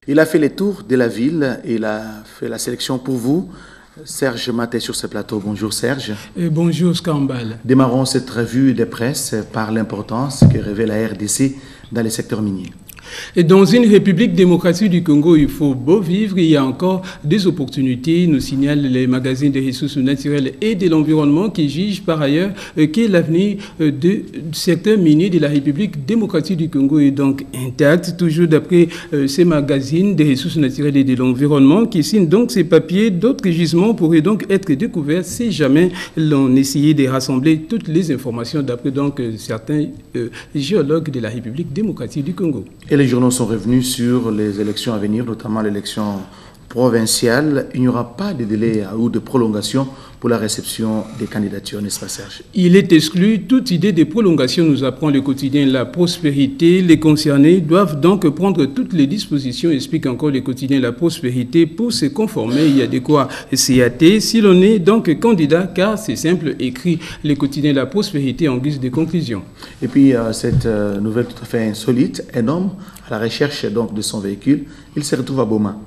Il a fait les tours de la ville, il a fait la sélection pour vous. Serge Maté sur ce plateau. Bonjour Serge. Et bonjour Scambal. Démarrons cette revue de presse par l'importance que revêt la RDC dans les secteurs miniers. Et dans une République démocratique du Congo, il faut beau vivre, il y a encore des opportunités, nous signalent les magazines des ressources naturelles et de l'environnement qui jugent par ailleurs que l'avenir du secteur minier de la République démocratique du Congo est donc intact, toujours d'après ces magazines des ressources naturelles et de l'environnement qui signent donc ces papiers. D'autres gisements pourraient donc être découverts si jamais l'on essayait de rassembler toutes les informations d'après donc certains géologues de la République démocratique du Congo. Et les journaux sont revenus sur les élections à venir, notamment l'élection provinciale. Il n'y aura pas de délai ou de prolongation pour la réception des candidatures, n'est-ce pas Serge? Il est exclu toute idée de prolongation, nous apprend le quotidien La Prospérité. Les concernés doivent donc prendre toutes les dispositions, explique encore le quotidien La Prospérité, pour se conformer. Il y a de quoi s'y hâter si l'on est donc candidat, car c'est simple, écrit le quotidien La Prospérité en guise de conclusion. Et puis cette nouvelle tout à fait insolite, un homme à la recherche donc de son véhicule, il se retrouve à Boma.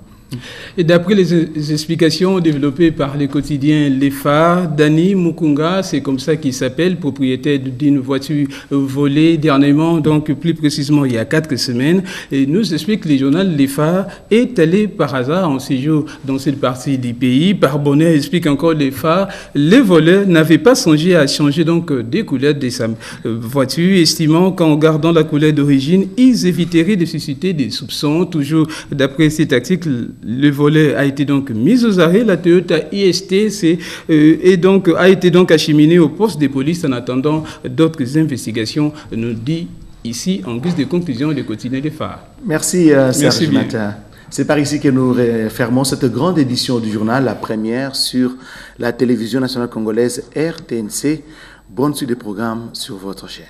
Et d'après les explications développées par le quotidien Les Phares, Dani Mukunga, c'est comme ça qu'il s'appelle, propriétaire d'une voiture volée dernièrement, donc plus précisément il y a 4 semaines, et nous explique le journal Les Phares, est allé par hasard en séjour dans cette partie du pays. Par bonheur, explique encore Les Phares, les voleurs n'avaient pas songé à changer donc des couleurs de sa voiture, estimant qu'en gardant la couleur d'origine, ils éviteraient de susciter des soupçons. Toujours d'après cet article, le volet a été donc mis aux arrêts. La Toyota IST a été donc acheminée au poste de police en attendant d'autres investigations, nous dit ici en guise de conclusion le quotidien des Phares. Merci Serge Matin. C'est par ici que nous fermons cette grande édition du journal, la première sur la télévision nationale congolaise RTNC. Bonne suite des programmes sur votre chaîne.